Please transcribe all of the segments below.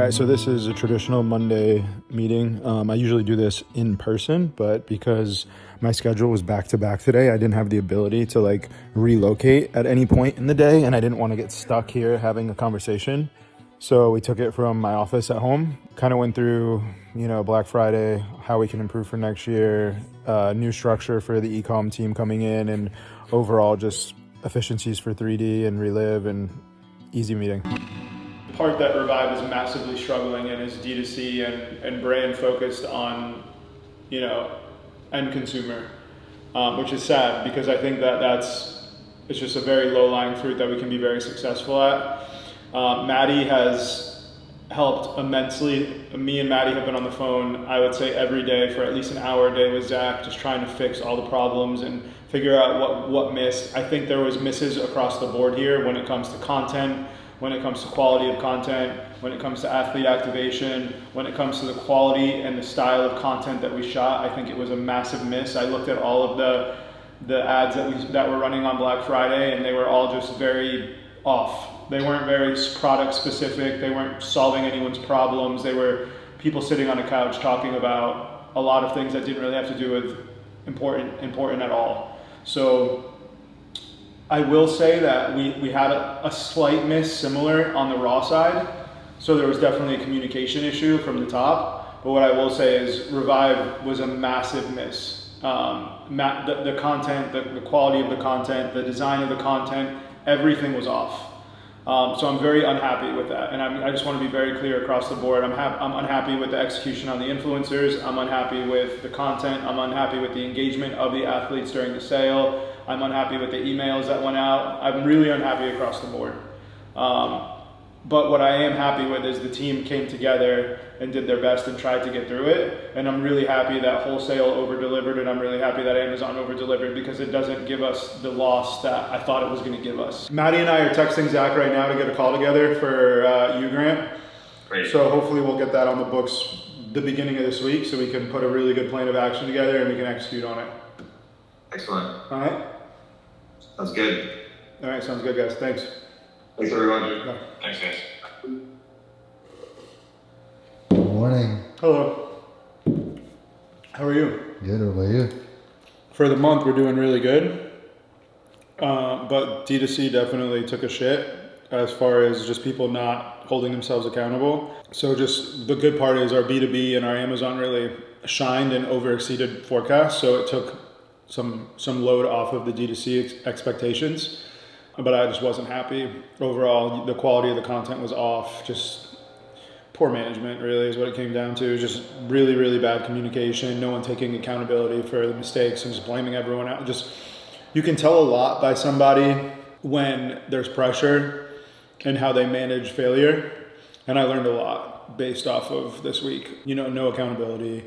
right, so this is a traditional Monday meeting. I usually do this in person, but because my schedule was back to back today, I didn't have the ability to like relocate at any point in the day, and I didn't want to get stuck here having a conversation. So we took it from my office at home, kind of went through, Black Friday, how we can improve for next year, new structure for the e-com team coming in, and overall just efficiencies for 3D and Relive, and easy meeting. Part that Revive is massively struggling in is D2C and brand focused on, end consumer, which is sad because I think it's just a very low-lying fruit that we can be very successful at. Maddie has helped immensely. Me and Maddie have been on the phone, I would say every day for at least an hour a day with Zach, just trying to fix all the problems and figure out what missed. I think there was misses across the board here when it comes to content, when it comes to quality of content, when it comes to athlete activation, when it comes to the quality and the style of content that we shot. I think it was a massive miss. I looked at all of the ads that were running on Black Friday, and they were all just very off. They weren't very product specific. They weren't solving anyone's problems. They were people sitting on a couch talking about a lot of things that didn't really have to do with important at all. So I will say that we had a slight miss similar on the raw side. So there was definitely a communication issue from the top. But what I will say is Revive was a massive miss. The content, the quality of the content, the design of the content, everything was off. So I'm very unhappy with that, and I just want to be very clear across the board. I'm unhappy with the execution on the influencers. I'm unhappy with the content. I'm unhappy with the engagement of the athletes during the sale. I'm unhappy with the emails that went out. I'm really unhappy across the board. But what I am happy with is the team came together and did their best and tried to get through it. And I'm really happy that wholesale over-delivered, and I'm really happy that Amazon over-delivered because it doesn't give us the loss that I thought it was going to give us. Maddie and I are texting Zach right now to get a call together for U-Grant. Great. So hopefully we'll get that on the books the beginning of this week so we can put a really good plan of action together and we can execute on it. Excellent. All right? Sounds good. All right, sounds good, guys. Thanks. Thanks, everyone. Bye. Thanks, guys. Good morning. Hello. How are you? Good, what about you? For the month, we're doing really good. But D2C definitely took a shit as far as just people not holding themselves accountable. So just the good part is our B2B and our Amazon really shined and over exceeded forecasts. So it took some load off of the D2C expectations. But I just wasn't happy. Overall, the quality of the content was off. Just poor management really is what it came down to. Just really, really bad communication. No one taking accountability for the mistakes and just blaming everyone out. Just, you can tell a lot by somebody when there's pressure and how they manage failure. And I learned a lot based off of this week. No accountability,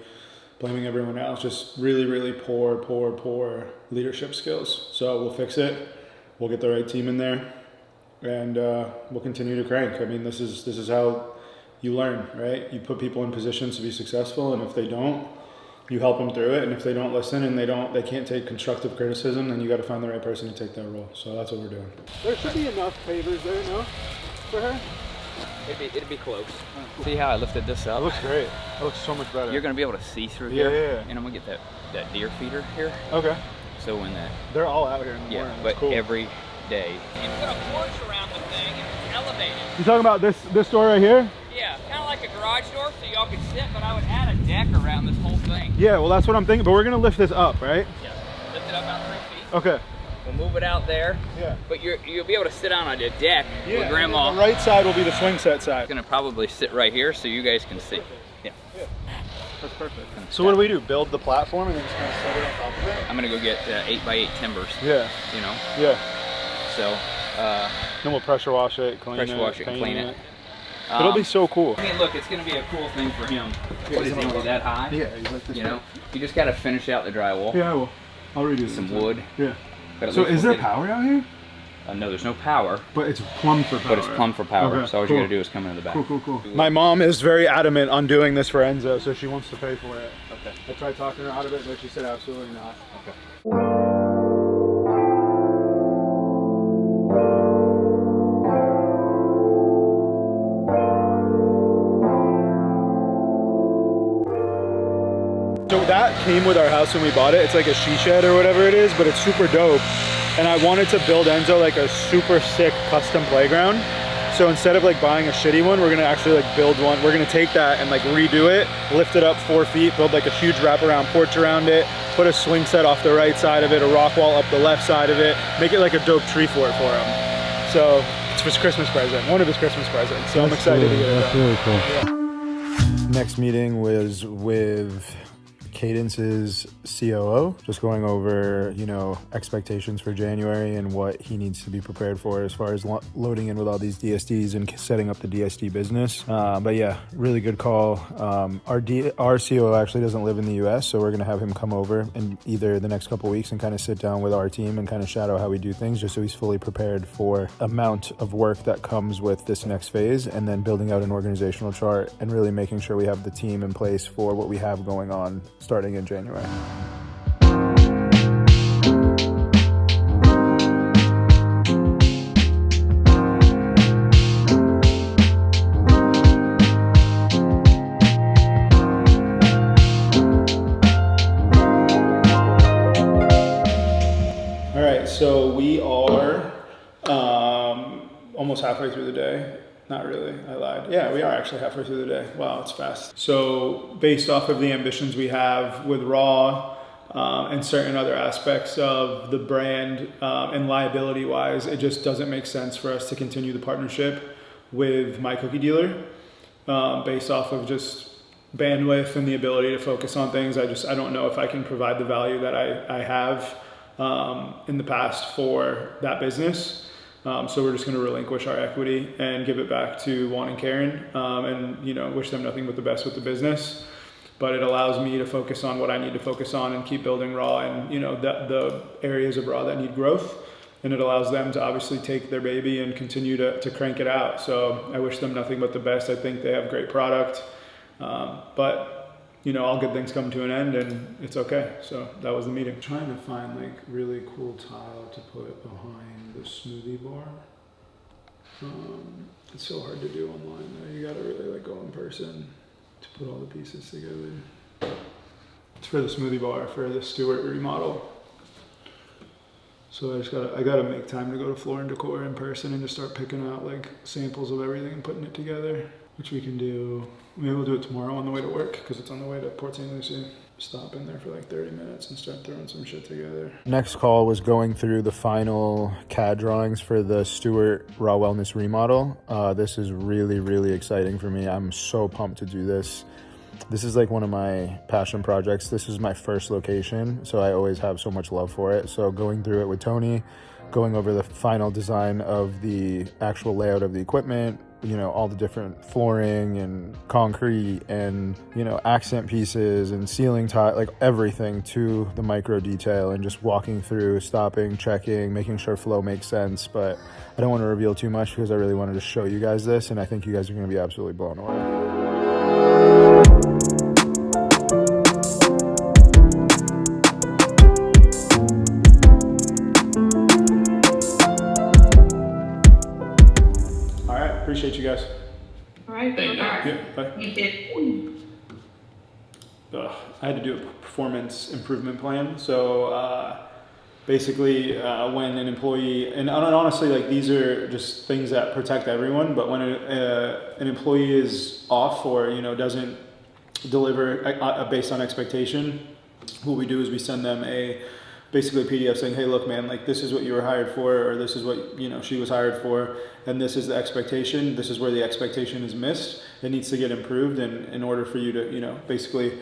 blaming everyone else. Just really, really poor leadership skills. So we'll fix it. We'll get the right team in there, and we'll continue to crank. I mean, this is how you learn, right? You put people in positions to be successful, and if they don't, you help them through it. And if they don't listen and they can't take constructive criticism, then you got to find the right person to take that role. So that's what we're doing. There should be enough pavers there, no, for her. It'd be close. See how I lifted this up? It looks great. It looks so much better. You're gonna be able to see through here. Yeah. And I'm gonna get that deer feeder here. Okay. So when they're all out here in the morning. But cool. every day. You put a porch around the thing and it's elevated. You talking about this door right here? Yeah, kind of like a garage door so y'all could sit, but I would add a deck around this whole thing. Yeah, well that's what I'm thinking, but we're gonna lift this up, right? Yeah, lift it up about 3 feet. Okay. We'll move it out there. Yeah. But you'll be able to sit on a deck with Grandma. The right side will be the swing set side. I'm gonna probably sit right here so you guys can see. Yeah. That's perfect. So what do we do? Build the platform and then just kind of set it on top of it? I'm gonna go get 8x8 timbers. Yeah. Yeah. So. Then we'll pressure wash it, clean it, and clean it. It'll be so cool. I mean, look, it's gonna be a cool thing for him. What is he only that high? Yeah, he's like this. You just gotta finish out the drywall. Yeah, I will. I'll redo some wood. Yeah. So is there power out here? No, there's no power. But it's plumbed for power. But it's plumbed for power. Okay, so all you gotta do is come into the back. Cool. My mom is very adamant on doing this for Enzo, so she wants to pay for it. Okay. I tried talking her out of it, but she said absolutely not. Okay. So that came with our house when we bought it. It's like a she shed or whatever it is, but it's super dope. And I wanted to build Enzo like a super sick custom playground. So instead of like buying a shitty one, we're gonna actually like build one. We're gonna take that and like redo it, lift it up 4 feet, build like a huge wraparound porch around it, put a swing set off the right side of it, a rock wall up the left side of it, make it like a dope tree fort for him. So it's his Christmas present, one of his Christmas presents. So I'm excited to get it That's done. really cool. Next meeting was with Cadence's COO, just going over, you know, expectations for January and what he needs to be prepared for as far as loading in with all these DSDs and setting up the DSD business. But yeah, really good call. Our COO actually doesn't live in the US, so we're going to have him come over in either the next couple weeks and kind of sit down with our team and kind of shadow how we do things, just so he's fully prepared for amount of work that comes with this next phase, and then building out an organizational chart and really making sure we have the team in place for what we have going on starting in January. All right, so we are almost halfway through the day. Not really, I lied. Yeah, we are actually halfway through the day. Wow, it's fast. So based off of the ambitions we have with Raw and certain other aspects of the brand and liability wise, it just doesn't make sense for us to continue the partnership with My Cookie Dealer based off of just bandwidth and the ability to focus on things. I don't know if I can provide the value that I have in the past for that business. So we're just going to relinquish our equity and give it back to Juan and Karen, and, you know, wish them nothing but the best with the business. But it allows me to focus on what I need to focus on and keep building Raw and, you know, the areas of Raw that need growth. And it allows them to obviously take their baby and continue to crank it out. So I wish them nothing but the best. I think they have great product, but you know, all good things come to an end, and it's okay. So that was the meeting. I'm trying to find like really cool tile to put behind the smoothie bar. It's so hard to do online though. You gotta really like go in person to put all the pieces together. It's for the smoothie bar for the Stewart remodel. So I gotta make time to go to Floor and Decor in person and just start picking out like samples of everything and putting it together, which we can do. Maybe we'll do it tomorrow on the way to work because it's on the way to Port St. Lucie. Stop in there for like 30 minutes and start throwing some shit together. Next call was going through the final CAD drawings for the Stewart Raw Wellness remodel. This is really, really exciting for me. I'm so pumped to do this. This is like one of my passion projects. This is my first location, so I always have so much love for it. So going through it with Tony, going over the final design of the actual layout of the equipment, you know, all the different flooring and concrete and, you know, accent pieces and ceiling tile, like everything to the micro detail, and just walking through, stopping, checking, making sure flow makes sense. But I don't want to reveal too much because I really wanted to show you guys this, and I think you guys are going to be absolutely blown away. Appreciate you guys. All right. Thank you. Yeah, bye. You did. I had to do a performance improvement plan. So basically, when an employee, and honestly, like these are just things that protect everyone, but when an employee is off or, you know, doesn't deliver based on expectation, what we do is we send them basically a PDF saying, hey, look, man, like this is what you were hired for, or this is what, you know, she was hired for, and this is the expectation. This is where the expectation is missed. It needs to get improved, and in order for you to, you know, basically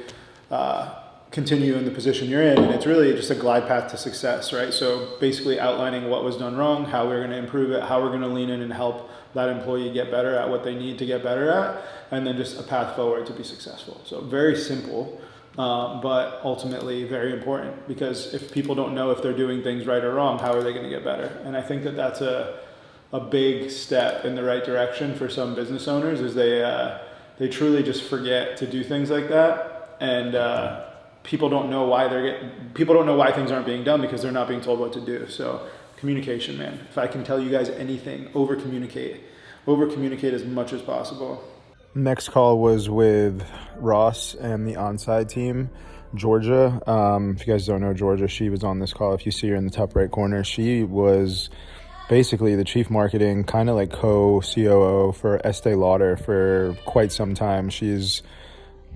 continue in the position you're in. And it's really just a glide path to success, right? So basically outlining what was done wrong, how we're going to improve it, how we're going to lean in and help that employee get better at what they need to get better at, and then just a path forward to be successful. So very simple. But ultimately very important, because if people don't know if they're doing things right or wrong, how are they going to get better? And I think that that's a big step in the right direction for some business owners, is they truly just forget to do things like that, and people don't know why things aren't being done because they're not being told what to do. So communication, man. If I can tell you guys anything, over communicate as much as possible. Next call was with Ross and the onside team. Georgia. If you guys don't know Georgia, she was on this call. If you see her in the top right corner, she was basically the chief marketing, kind of like co-COO for Estee Lauder for quite some time. She's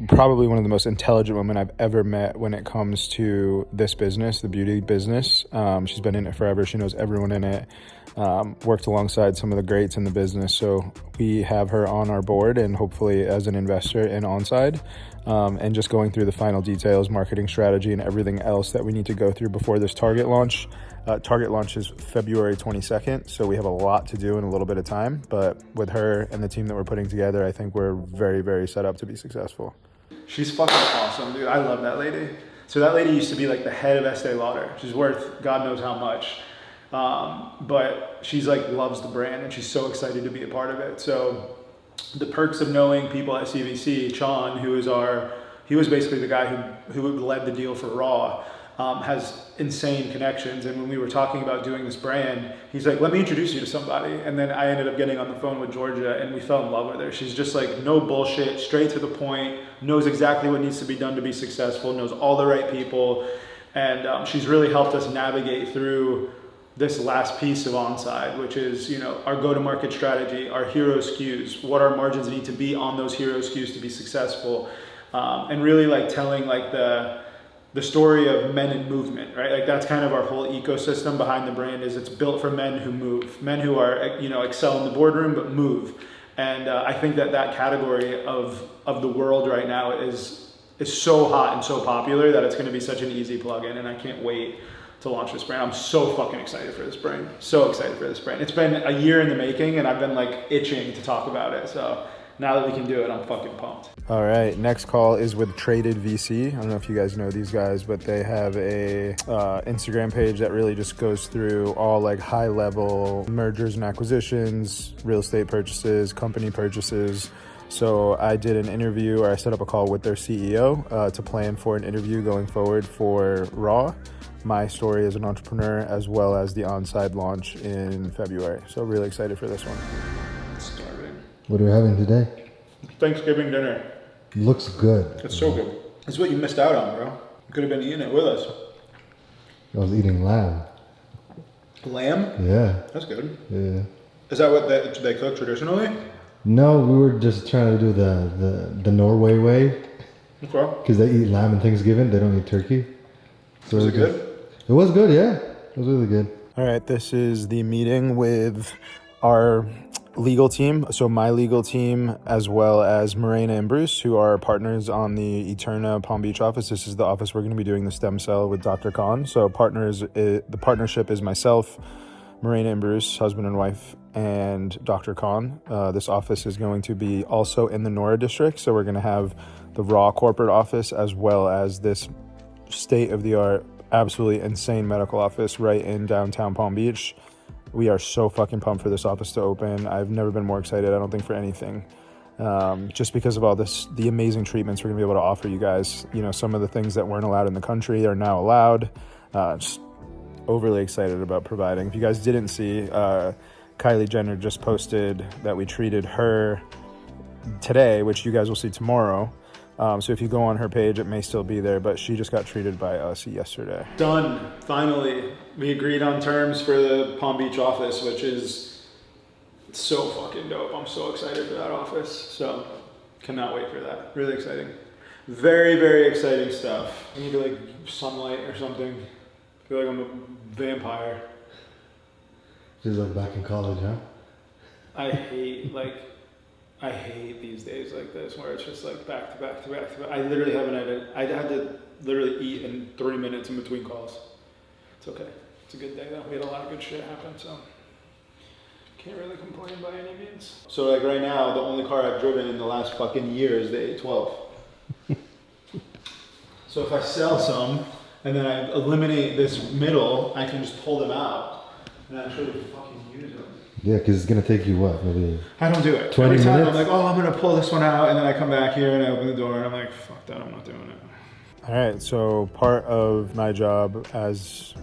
probably one of the most intelligent women I've ever met when it comes to this business, the beauty business. She's been in it forever. She knows everyone in it. Worked alongside some of the greats in the business. So we have her on our board and hopefully as an investor in Onside, and just going through the final details, marketing strategy, and everything else that we need to go through before this Target launch. Target launch is February 22nd, so we have a lot to do in a little bit of time. But with her and the team that we're putting together, I think we're very, very set up to be successful. She's fucking awesome, dude. I love that lady. So that lady used to be like the head of Estee Lauder. She's worth God knows how much. But she's like loves the brand and she's so excited to be a part of it. So the perks of knowing people at CVC, Chan, he was basically the guy who led the deal for Raw, has insane connections. And when we were talking about doing this brand, he's like, let me introduce you to somebody. And then I ended up getting on the phone with Georgia and we fell in love with her. She's just like no bullshit, straight to the point, knows exactly what needs to be done to be successful, knows all the right people. And she's really helped us navigate through this last piece of Onside, which is, you know, our go-to-market strategy, our hero SKUs, what our margins need to be on those hero SKUs to be successful, and really like telling like the story of men in movement, right? Like that's kind of our whole ecosystem behind the brand. Is it's built for men who move, men who are, you know, excel in the boardroom but move. And I think that category of the world right now is so hot and so popular that it's going to be such an easy plug-in, and I can't wait to launch this brand. I'm so fucking excited for this brand. So excited for this brand. It's been a year in the making and I've been like itching to talk about it. So now that we can do it, I'm fucking pumped. All right, next call is with Traded VC. I don't know if you guys know these guys, but they have a Instagram page that really just goes through all like high level mergers and acquisitions, real estate purchases, company purchases. So I did an interview, or I set up a call with their CEO to plan for an interview going forward for Raw, my story as an entrepreneur, as well as the Onside launch in February. So really excited for this one. Starving. What are we having today? Thanksgiving dinner. Looks good. It's so good. It's what you missed out on, bro. You could have been eating it with us. I was eating lamb. Lamb? Yeah. That's good. Yeah. Is that what they cook traditionally? No, we were just trying to do the Norway way. Okay. Because they eat lamb on Thanksgiving. They don't eat turkey. So Was it good? It was good, yeah. It was really good. All right, this is the meeting with our legal team. So my legal team, as well as Morena and Bruce, who are partners on the Eterna Palm Beach office. This is the office we're going to be doing the stem cell with Dr. Khan. So the partnership is myself, Morena and Bruce, husband and wife, and Dr. Khan. This office is going to be also in the Nora district. So we're going to have the Raw corporate office as well as this state-of-the-art, absolutely insane medical office right in downtown Palm Beach. We are so fucking pumped for this office to open. I've never been more excited, I don't think, for anything. Just because of all the amazing treatments we're gonna be able to offer you guys. You know, some of the things that weren't allowed in the country are now allowed. Just overly excited about providing. If you guys didn't see, Kylie Jenner just posted that we treated her today, which you guys will see tomorrow. So if you go on her page, it may still be there, but she just got treated by us yesterday. Done. Finally, we agreed on terms for the Palm Beach office, which is so fucking dope. I'm so excited for that office. So cannot wait for that. Really exciting. Very, very exciting stuff. I need to like sunlight or something. I feel like I'm a vampire. Just like back in college, huh? I hate these days like this where it's just like back to back to back to back. I literally haven't I had to literally eat in 3 minutes in between calls. It's okay. It's a good day though. We had a lot of good shit happen, so can't really complain by any means. So like right now, the only car I've driven in the last fucking year is the A12. So if I sell some and then I eliminate this middle, I can just pull them out and actually fucking use them. Yeah, because it's going to take you what, maybe? I don't do it. 20 Every time minutes? I'm like, oh, I'm going to pull this one out. And then I come back here and I open the door and I'm like, fuck that, I'm not doing it. All right, so part of my job as,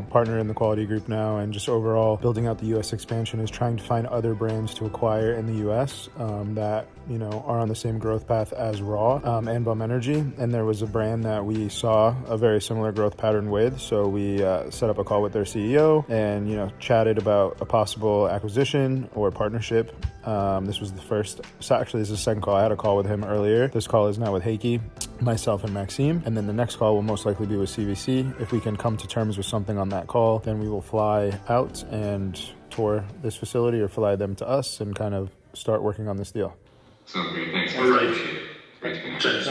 partner in the quality group now and just overall building out the US expansion is trying to find other brands to acquire in the US that, are on the same growth path as Raw and Bum Energy. And there was a brand that we saw a very similar growth pattern with. So we set up a call with their CEO and, chatted about a possible acquisition or partnership. This was the first, so actually this is the second call. I had a call with him earlier. This call is now with Heikki, myself, and Maxime. And then the next call will most likely be with CVC. If we can come to terms with something on that call, then we will fly out and tour this facility or fly them to us and kind of start working on this deal. Sounds great. Thanks. I really appreciate it. Great to connect. Check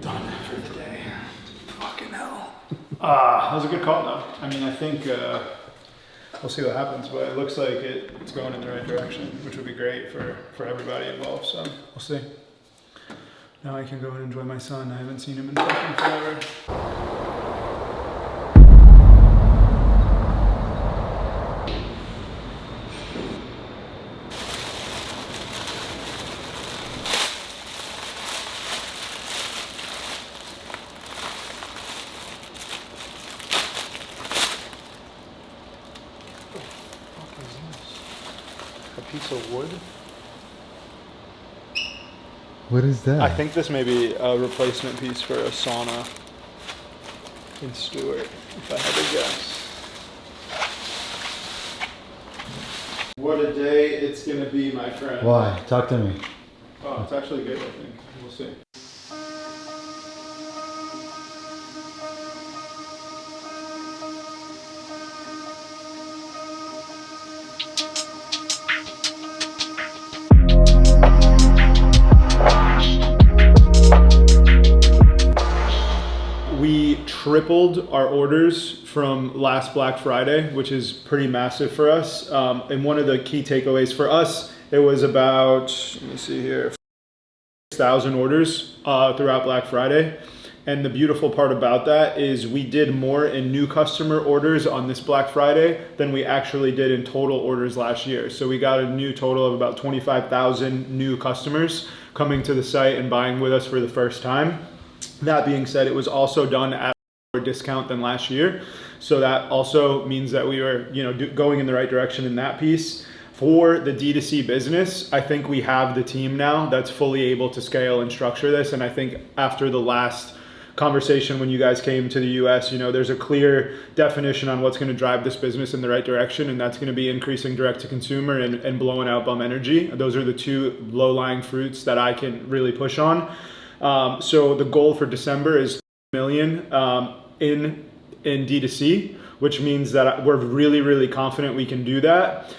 done for the day. Fucking hell. That was a good call though. I mean, I think we'll see what happens, but it looks like it's going in the right direction, which would be great for everybody involved. So we'll see. Now I can go and enjoy my son. I haven't seen him in fucking forever. A piece of wood? What is that? I think this may be a replacement piece for a sauna in Stewart, if I had to guess. What a day it's gonna be, my friend. Why? Talk to me. Oh, it's actually good, I think. We'll see. We tripled our orders from last Black Friday, which is pretty massive for us. And one of the key takeaways for us, it was about, let me see here, 6,000 orders throughout Black Friday. And the beautiful part about that is we did more in new customer orders on this Black Friday than we actually did in total orders last year. So we got a new total of about 25,000 new customers coming to the site and buying with us for the first time. That being said, it was also done at a discount than last year. So that also means that we were, going in the right direction in that piece. For the D2C business, I think we have the team now that's fully able to scale and structure this. And I think after the last conversation when you guys came to the US, there's a clear definition on what's going to drive this business in the right direction. And that's going to be increasing direct to consumer and blowing out Bum Energy. Those are the two low-lying fruits that I can really push on. So the goal for December is 3 million in D2C, which means that we're really, really confident we can do that.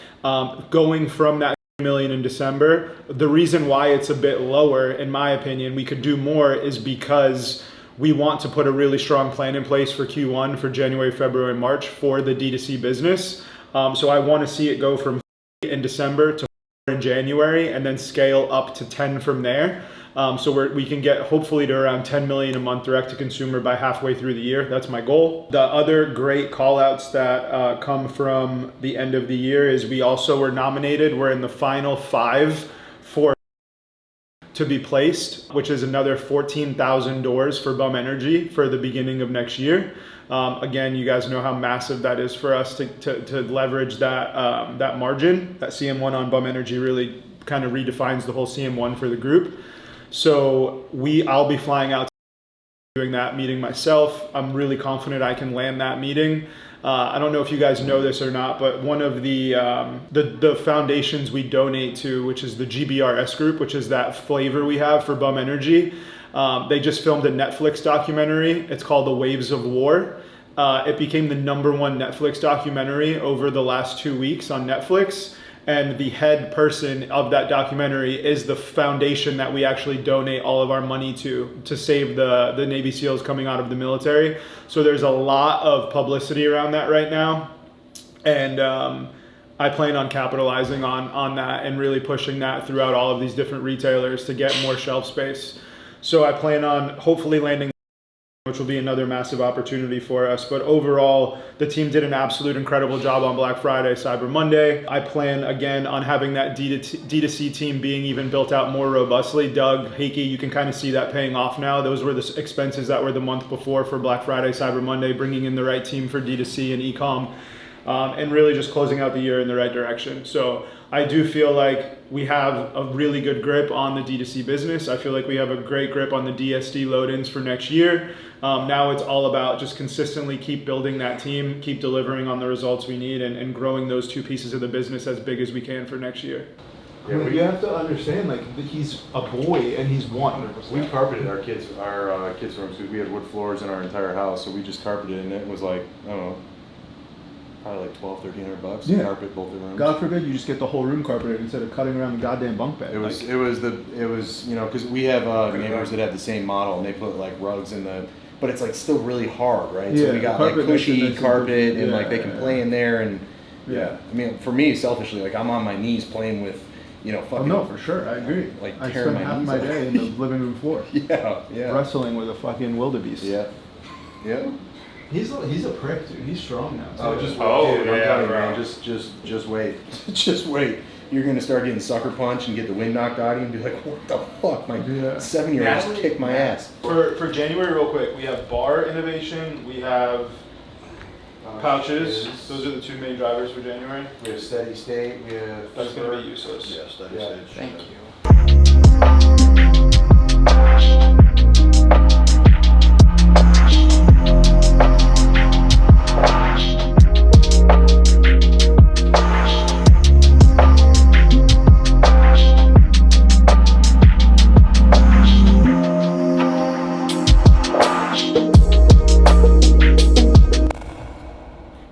Going from that 3 million in December, the reason why it's a bit lower, in my opinion, we could do more is because we want to put a really strong plan in place for Q1 for January, February, and March for the D2C business. So I want to see it go from in December to in January and then scale up to 10 from there. So we can get hopefully to around 10 million a month direct to consumer by halfway through the year. That's my goal. The other great call outs that come from the end of the year is we also were nominated. We're in the final 5 for to be placed, which is another 14,000 doors for Bum Energy for the beginning of next year. Again, you guys know how massive that is for us to leverage that margin. That CM1 on Bum Energy really kind of redefines the whole CM1 for the group. So I'll be flying out doing that meeting myself. I'm really confident I can land that meeting. I don't know if you guys know this or not, but one of the foundations we donate to, which is the GBRS group, which is that flavor we have for Bum Energy, they just filmed a Netflix documentary. It's called The Waves of War. It became the #1 Netflix documentary over the last 2 weeks on Netflix. And the head person of that documentary is the foundation that we actually donate all of our money to save the Navy SEALs coming out of the military. So there's a lot of publicity around that right now. And I plan on capitalizing on that and really pushing that throughout all of these different retailers to get more shelf space. So I plan on hopefully landing which will be another massive opportunity for us. But overall, the team did an absolute incredible job on Black Friday, Cyber Monday. I plan again on having that D2C team being even built out more robustly. Doug, Heike, you can kind of see that paying off now. Those were the expenses that were the month before for Black Friday, Cyber Monday, bringing in the right team for D2C and e-com. And really just closing out the year in the right direction. So I do feel like we have a really good grip on the D2C business. I feel like we have a great grip on the DSD load-ins for next year. Now it's all about just consistently keep building that team, keep delivering on the results we need, and growing those two pieces of the business as big as we can for next year. Yeah, you have to understand, like, he's a boy and he's one. We carpeted our kids' rooms. We had wood floors in our entire house, so we just carpeted, and it was like, I don't know, probably like $1,200-1,300 to carpet both the rooms. God forbid you just get the whole room carpeted instead of cutting around the goddamn bunk bed. It was you know, because we have neighbors that have the same model, and they put like rugs in the, but it's like still really hard, right? Yeah, so we got like cushy carpet, and like they can yeah. play in there, and I mean, for me, selfishly, like I'm on my knees playing with, you know, fucking. Oh no, for sure, I agree. Like I tearing spend my half knees my off. day in the living room floor. Yeah. Wrestling with a fucking wildebeest. Yeah. He's a prick, dude. He's strong now. Oh, too. just wait, dude, I'm telling you, man. Just wait. Just wait. You're gonna start getting sucker punched and get the wind knocked out of you and be like, what the fuck? My 7-year-old just kicked my ass. For January, real quick, we have bar innovation, we have pouches. Those are the two main drivers for January. We have steady state. We have. That's gonna be useless. Yeah, steady stage. Thank you.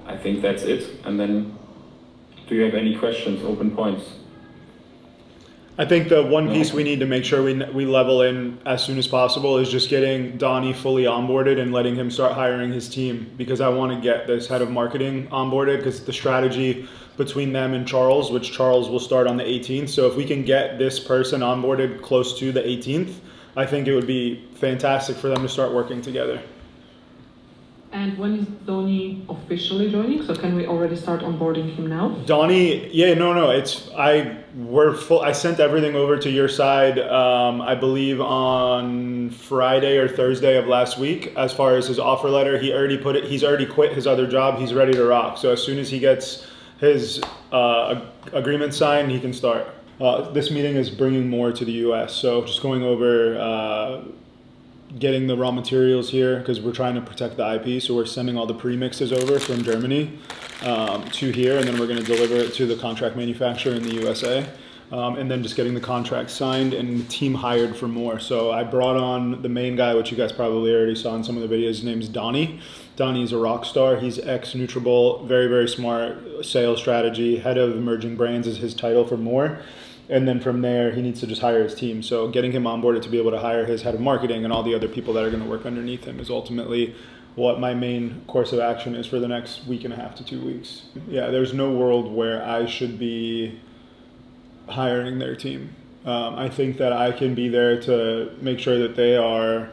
I think that's it. And then, do you have any questions, open points? I think the one piece we need to make sure we level in as soon as possible is just getting Donnie fully onboarded and letting him start hiring his team, because I want to get this head of marketing onboarded, because the strategy between them and Charles, which Charles will start on the 18th. So if we can get this person onboarded close to the 18th, I think it would be fantastic for them to start working together. And when is Donnie officially joining? So can we already start onboarding him now? Donnie, I sent everything over to your side, I believe on Friday or Thursday of last week. As far as his offer letter, he's already quit his other job. He's ready to rock. So as soon as he gets his agreement signed, he can start. This meeting is bringing more to the US. So just going over, getting the raw materials here, because we're trying to protect the IP, so we're sending all the premixes over from Germany to here, and then we're going to deliver it to the contract manufacturer in the USA, and then just getting the contract signed and the team hired for more. So I brought on the main guy, which you guys probably already saw in some of the videos. His name's Donnie. Donnie's a rock star. He's ex-Nutribullet, very, very smart sales strategy. Head of emerging brands is his title for more. And then from there, he needs to just hire his team. So getting him onboarded to be able to hire his head of marketing and all the other people that are going to work underneath him is ultimately what my main course of action is for the next week and a half to 2 weeks. Yeah, there's no world where I should be hiring their team. I think that I can be there to make sure that they are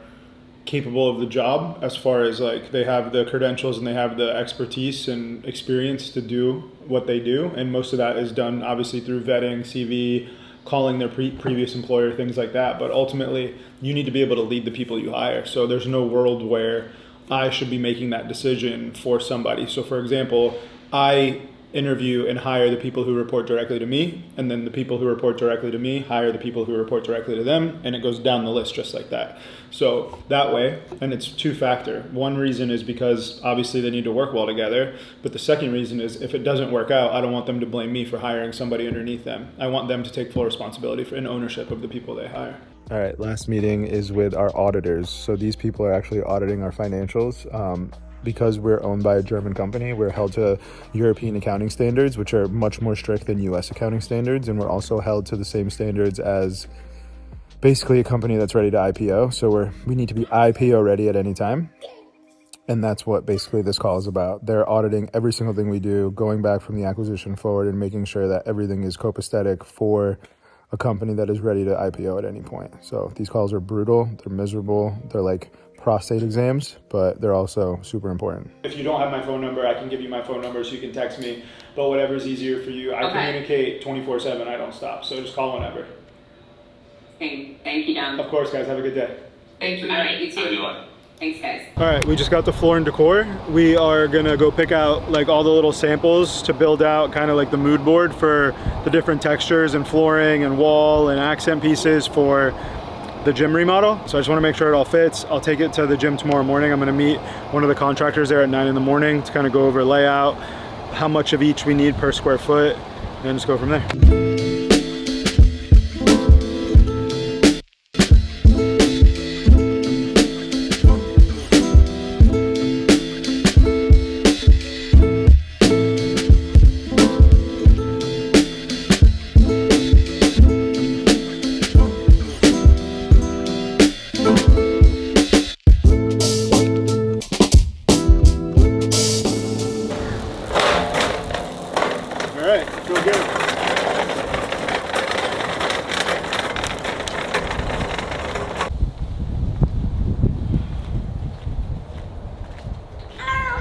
capable of the job, as far as like they have the credentials and they have the expertise and experience to do what they do, and most of that is done obviously through vetting, CV, calling their previous employer, things like that. But ultimately you need to be able to lead the people you hire. So there's no world where I should be making that decision for somebody. So for example, I interview and hire the people who report directly to me, and then the people who report directly to me hire the people who report directly to them, and it goes down the list just like that. So that way, and it's two-factor. One reason is because obviously they need to work well together, but the second reason is if it doesn't work out, I don't want them to blame me for hiring somebody underneath them. I want them to take full responsibility for and ownership of the people they hire. All right, last meeting is with our auditors. So these people are actually auditing our financials. Because we're owned by a German company, we're held to European accounting standards, which are much more strict than US accounting standards. And we're also held to the same standards as basically a company that's ready to IPO. So we need to be IPO ready at any time. And that's what basically this call is about. They're auditing every single thing we do, going back from the acquisition forward and making sure that everything is copacetic for a company that is ready to IPO at any point. So these calls are brutal, they're miserable, they're like prostate exams, but they're also super important. If you don't have my phone number, I can give you my phone number so you can text me, but whatever's easier for you. I communicate 24/7, I don't stop, so just call whenever. Okay, thank you, Dom. Of course, guys, have a good day. Thank you. All right, you too. Thanks, guys. All right, we just got the floor and decor. We are gonna go pick out like all the little samples to build out kind of like the mood board for the different textures and flooring and wall and accent pieces for the gym remodel. So I just wanna make sure it all fits. I'll take it to the gym tomorrow morning. I'm gonna meet one of the contractors there at 9 in the morning to kind of go over layout, how much of each we need per square foot, and then just go from there.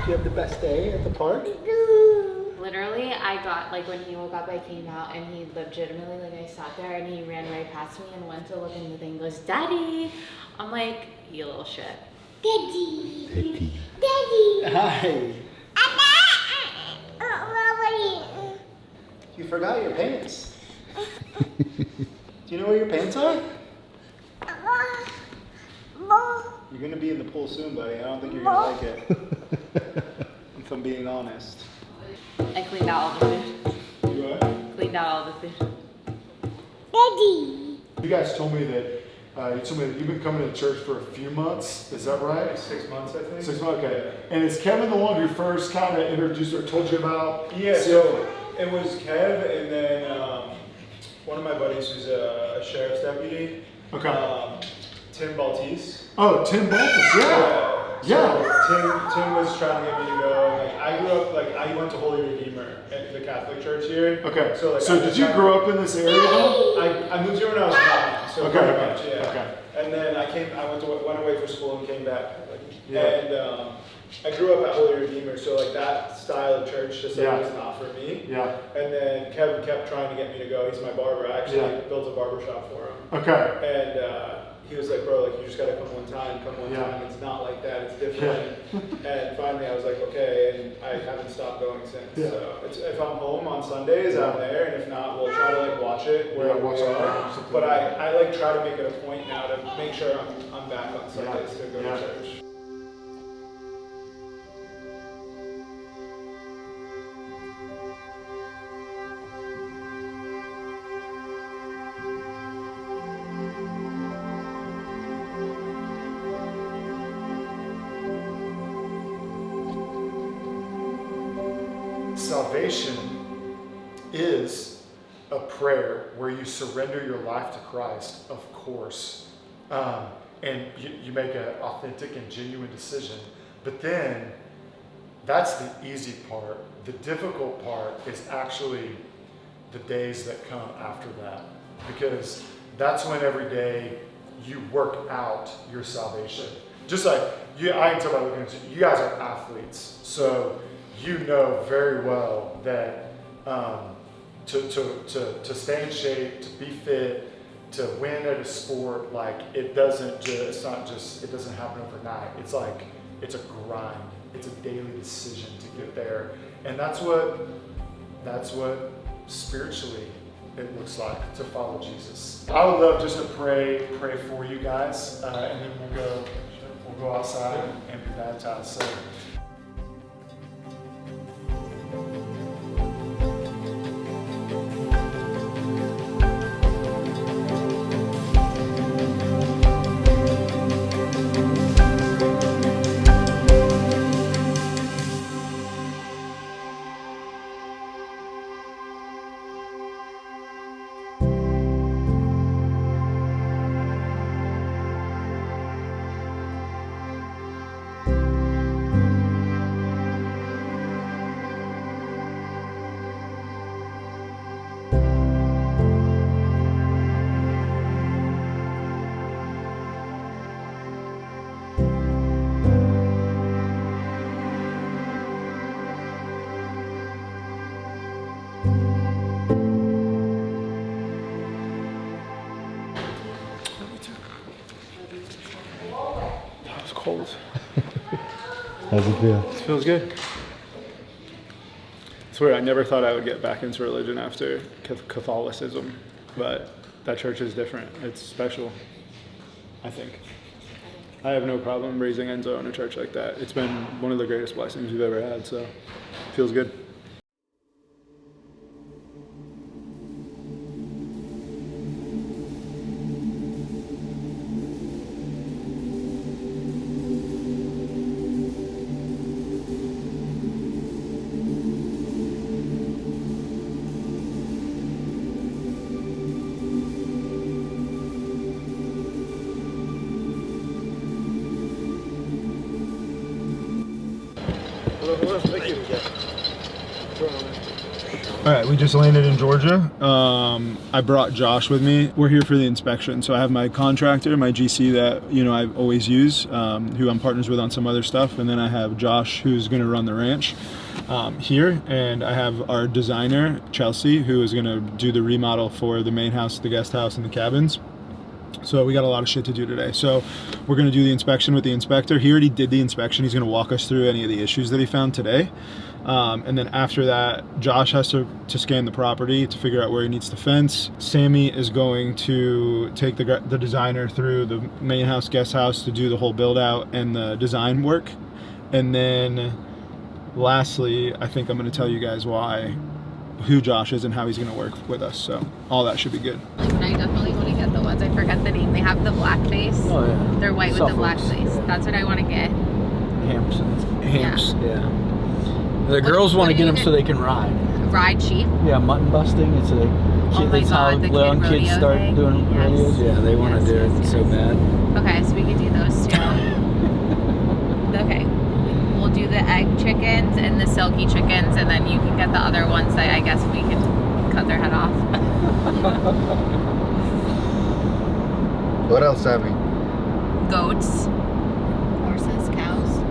You have the best day at the park? Literally, I got, like, when he woke up, I came out and he legitimately, like, I sat there and he ran right past me and went to look in the thing and goes, Daddy! I'm like, you little shit. Daddy! Daddy! Hi. You forgot your pants. Do you know where your pants are? You're gonna be in the pool soon, buddy. I don't think you're gonna like it. If I'm being honest. I cleaned out all the food. You what? Cleaned out all the food. Daddy! You guys told me that you told me that you've been coming to church for a few months. Is that right? 6 months, I think. 6 months, okay. And is Kevin the one who first kind of introduced or told you about? Yeah, so it was Kev and then one of my buddies who's a sheriff's deputy. Okay. Tim Baltese. Oh, Tim Baltus, yeah. So Tim was trying to get me to go. Like I grew up, like I went to Holy Redeemer at the Catholic Church here. Okay. So like, did you grow up in this area though? I moved here when I was 9. So Okay. pretty much, yeah. Okay. And then I went away for school and came back. Yeah. And I grew up at Holy Redeemer, so like that style of church just Yeah. was not for me. Yeah. And then Kevin kept trying to get me to go. He's my barber. I actually built a barber shop for him. Okay. And he was like, bro, like you just gotta come one time. It's not like that. It's different. And finally, I was like, okay, and I haven't stopped going since. Yeah. So if I'm home on Sundays, I'm there, and if not, we'll try to like watch it. Watch it. But I like try to make it a point now to make sure I'm back on Sundays to go to church. Salvation is a prayer where you surrender your life to Christ, of course, and you make an authentic and genuine decision. But then that's the easy part. The difficult part is actually the days that come after that, because that's when every day you work out your salvation. Just like I can tell by looking at you, you guys are athletes, so you know very well that to stay in shape, to be fit, to win at a sport, like it doesn't happen overnight. It's like it's a grind. It's a daily decision to get there, and that's what spiritually it looks like to follow Jesus. I would love just to pray for you guys, and then we'll go outside and be baptized. So. That was cold. How's it feel? It feels good. I swear, I never thought I would get back into religion after Catholicism, but that church is different. It's special, I think. I have no problem raising Enzo in a church like that. It's been one of the greatest blessings we've ever had, so it feels good. All right, we just landed in Georgia. I brought Josh with me. We're here for the inspection. So I have my contractor, my GC that, I always use, who I'm partners with on some other stuff. And then I have Josh, who's gonna run the ranch here. And I have our designer, Chelsea, who is gonna do the remodel for the main house, the guest house, and the cabins. So we got a lot of shit to do today. So we're gonna do the inspection with the inspector. He already did the inspection. He's gonna walk us through any of the issues that he found today. And then after that, Josh has to scan the property to figure out where he needs to fence. Sammy is going to take the designer through the main house, guest house to do the whole build out and the design work. And then lastly, I think I'm gonna tell you guys who Josh is and how he's gonna work with us. So all that should be good. I definitely want to get the ones, I forget the name. They have the black face. Oh yeah. They're white with the black face. That's what I want to get. Hamps, yeah. The girls want to get them so they can ride. Ride sheep? Yeah, mutton busting. It's a kid. Oh my that's how God, the young kid kids start rodeo doing thing? rodeos. Yes. Yeah, they want to do it so bad. Okay, so we can do those two. Okay. We'll do the egg chickens and the silky chickens, and then you can get the other ones that I guess we can cut their head off. What else, Sammy? Goats. Horses, cows.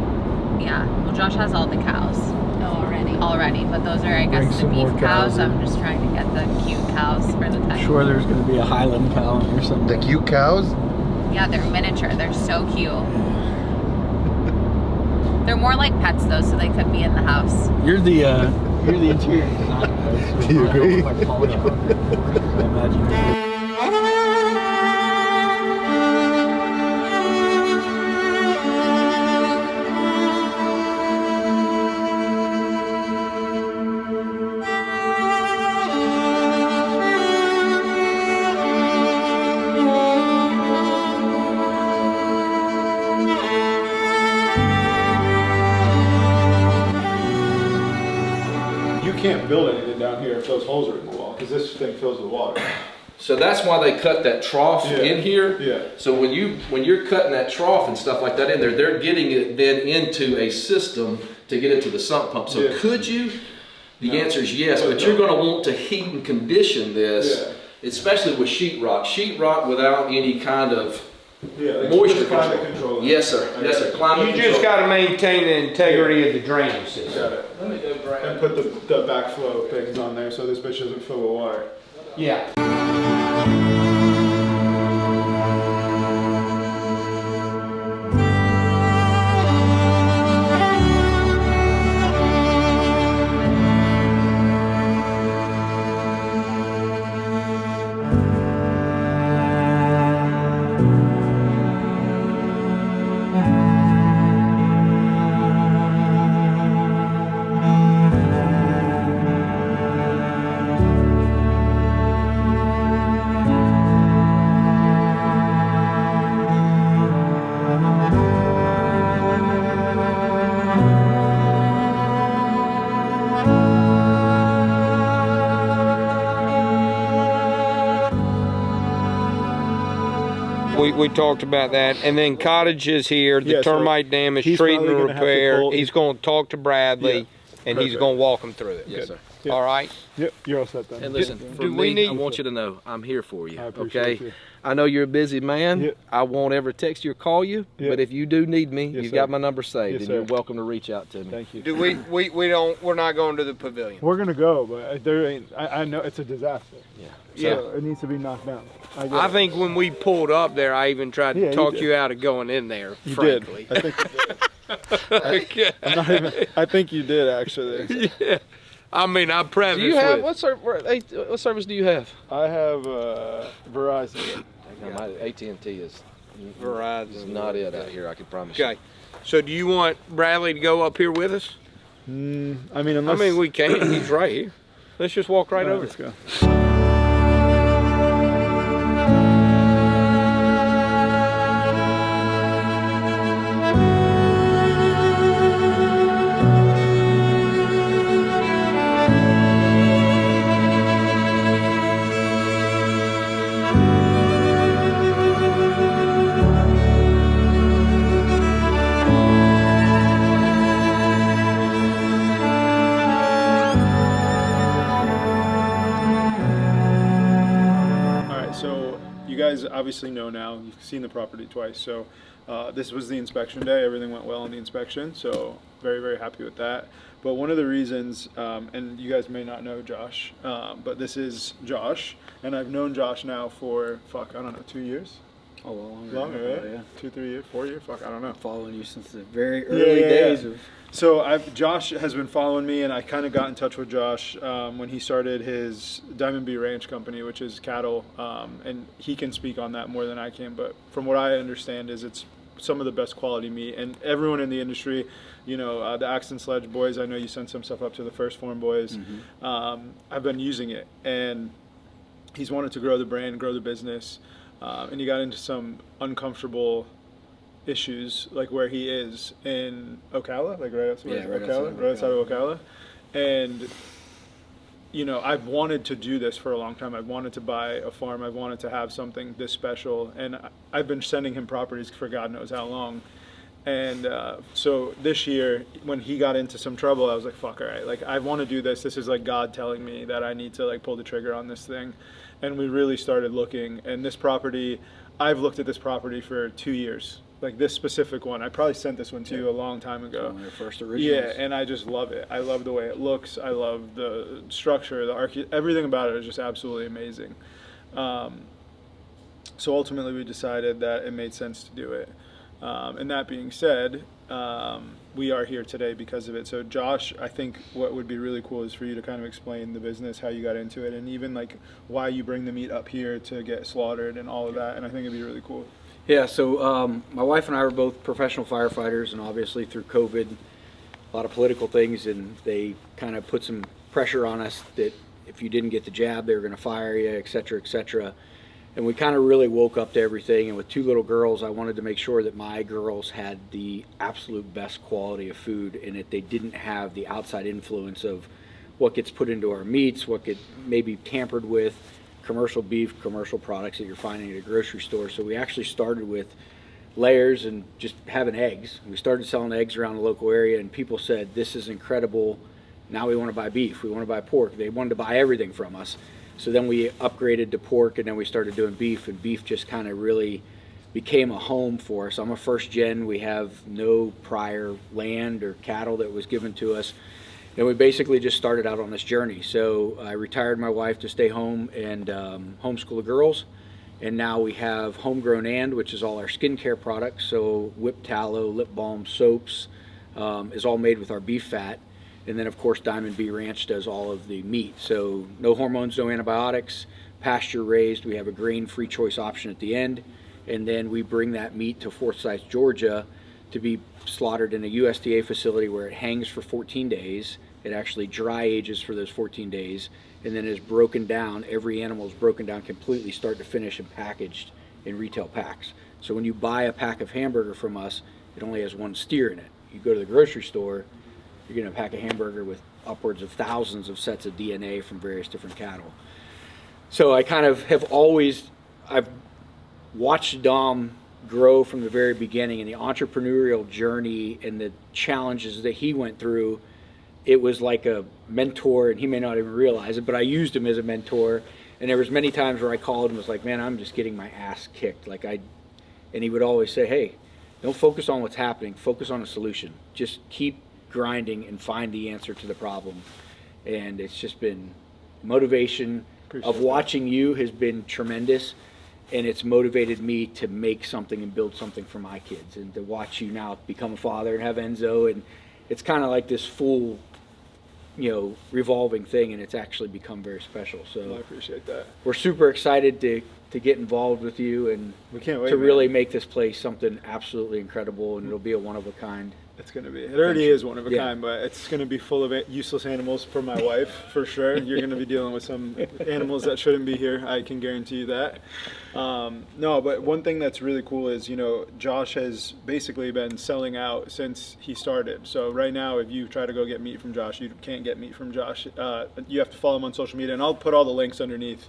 Yeah, well Josh has all the cows. Oh, already, but those are, I guess, the beef cows. I'm just trying to get the cute cows for the pet. I'm sure there's going to be a Highland cow in here somewhere. The cute cows? Yeah, they're miniature. They're so cute. They're more like pets though, so they could be in the house. You're the interior designer. Right? So Do you agree? I imagine. Can't build anything down here if those holes are in the wall, because this thing fills with water. So that's why they cut that trough in here. Yeah. So when you're cutting that trough and stuff like that in there, they're getting it then into a system to get it to the sump pump. So could you? The answer is yes, but you're going to want to heat and condition this, especially with sheetrock. Sheetrock without any kind of moisture control. Yes, sir. Yes, sir. Climate You just got to maintain the integrity of the drainage system. Got it. Let me go grab. And put the backflow things on there so this bitch doesn't fill with water. Yeah. We talked about that, and then cottages here. The termite damage, treatment, repair. He's going to talk to Bradley, and he's going to walk him through it. Yes, sir. Yep. All right. Yep, you're all set then. And listen, for Do we me, need- I want you to know I'm here for you. I appreciate Okay. you. I know you're a busy man. Yep. I won't ever text you or call you. Yep. But if you do need me, Yes, you've sir. got my number saved, Yes, and sir. you're welcome to reach out to me. Thank you. Do we're not going to the pavilion. We're gonna go, but there ain't. I know it's a disaster. Yeah. So it needs to be knocked down. I think when we pulled up there, I even tried to Yeah, you talk did. you out of going in there. You frankly. did. I think you did. I'm not even, I think you did actually. Yeah. I mean, I preface Do you have with, what service do you have? I have Verizon. My AT&T is Verizon. not it out here. I can promise you. Okay. So do you want Bradley to go up here with us? I mean, unless. I mean, we can. He's right here. Let's just walk right All over. Let's go. So you guys obviously know now, you've seen the property twice. So this was the inspection day. Everything went well on the inspection. So very, very happy with that. But one of the reasons, and you guys may not know Josh, but this is Josh. And I've known Josh now for, I don't know, 2 years? Oh, well, Longer, right? Yeah. 2, 3 years, 4 years? I don't know. Following you since the very early days of. So Josh has been following me, and I kind of got in touch with Josh when he started his Diamond B Ranch company, which is cattle, and he can speak on that more than I can. But from what I understand, is it's some of the best quality meat, and everyone in the industry, you know, the Axton Sledge boys. I know you sent some stuff up to the First Form boys. I've been using it, and he's wanted to grow the brand, grow the business, and he got into some uncomfortable issues, like where he is in Ocala, like right outside of Ocala. And you know, I've wanted to do this for a long time. I've wanted to buy a farm. I've wanted to have something this special, and I've been sending him properties for God knows how long. And so this year, when he got into some trouble, I was like, fuck, all right, like I want to do this. This is like God telling me that I need to like pull the trigger on this thing. And we really started looking, and this property, I've looked at this property for 2 years. Like this specific one, I probably sent this one to you a long time ago. One of your first originals. Yeah, and I just love it. I love the way it looks. I love the structure, everything about it is just absolutely amazing. So ultimately, we decided that it made sense to do it. And that being said, we are here today because of it. So Josh, I think what would be really cool is for you to kind of explain the business, how you got into it, and even like why you bring the meat up here to get slaughtered and all of that. And I think it'd be really cool. Yeah, so my wife and I were both professional firefighters, and obviously through COVID, a lot of political things, and they kind of put some pressure on us that if you didn't get the jab, they were going to fire you, et cetera, et cetera. And we kind of really woke up to everything, and with 2 little girls, I wanted to make sure that my girls had the absolute best quality of food, and that they didn't have the outside influence of what gets put into our meats, what get maybe tampered with, commercial beef, commercial products that you're finding at a grocery store. So we actually started with layers and just having eggs. We started selling eggs around the local area, and people said, this is incredible. Now we want to buy beef, we want to buy pork. They wanted to buy everything from us. So then we upgraded to pork, and then we started doing beef, and beef just kind of really became a home for us. I'm a first gen. We have no prior land or cattle that was given to us. And we basically just started out on this journey. So I retired my wife to stay home and homeschool the girls. And now we have Homegrown And, which is all our skincare products. So whipped tallow, lip balm, soaps is all made with our beef fat. And then, of course, Diamond B Ranch does all of the meat. So no hormones, no antibiotics, pasture raised. We have a grain-free choice option at the end. And then we bring that meat to Forsyth, Georgia, to be slaughtered in a USDA facility where it hangs for 14 days. It actually dry ages for those 14 days, and then is broken down. Every animal is broken down completely, start to finish, and packaged in retail packs. So when you buy a pack of hamburger from us, it only has 1 steer in it. You go to the grocery store, you're getting a pack of hamburger with upwards of thousands of sets of DNA from various different cattle. So I kind of have always, I've watched Dom grow from the very beginning, and the entrepreneurial journey and the challenges that he went through it was like a mentor, and he may not even realize it, but I used him as a mentor. And there was many times where I called and was like, man, I'm just getting my ass kicked. And he would always say, hey, don't focus on what's happening, focus on a solution. Just keep grinding and find the answer to the problem. And it's just been motivation of watching you has been tremendous. And it's motivated me to make something and build something for my kids, and to watch you now become a father and have Enzo. And it's kind of like this full, revolving thing, and it's actually become very special. So I appreciate that. We're super excited to get involved with you, and we can't wait to really make this place something absolutely incredible, and it'll be a one of a kind. It's going to be. It already is one of a kind, but it's going to be full of useless animals for my wife, for sure. You're going to be dealing with some animals that shouldn't be here. I can guarantee you that. No, but one thing that's really cool is, Josh has basically been selling out since he started. So right now, if you try to go get meat from Josh, you can't get meat from Josh. You have to follow him on social media, and I'll put all the links underneath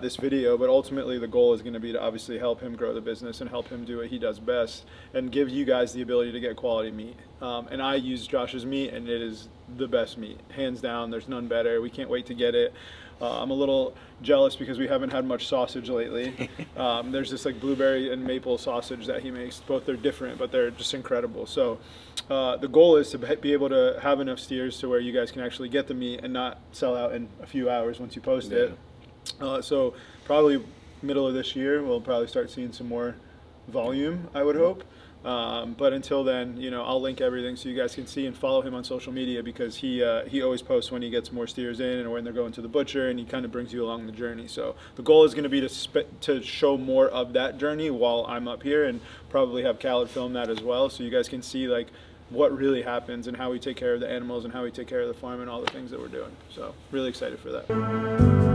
this video, but ultimately the goal is going to be to obviously help him grow the business and help him do what he does best and give you guys the ability to get quality meat. And I use Josh's meat, and it is the best meat, hands down. There's none better. We can't wait to get it. I'm a little jealous because we haven't had much sausage lately. There's this like blueberry and maple sausage that he makes. Both are different, but they're just incredible. So the goal is to be able to have enough steers to where you guys can actually get the meat and not sell out in a few hours once you post it. So probably middle of this year, we'll probably start seeing some more volume, I would hope. But until then, I'll link everything so you guys can see and follow him on social media, because he always posts when he gets more steers in and when they're going to the butcher, and he kind of brings you along the journey. So the goal is going to be to show more of that journey while I'm up here, and probably have Khaled film that as well, so you guys can see like what really happens and how we take care of the animals and how we take care of the farm and all the things that we're doing. So really excited for that.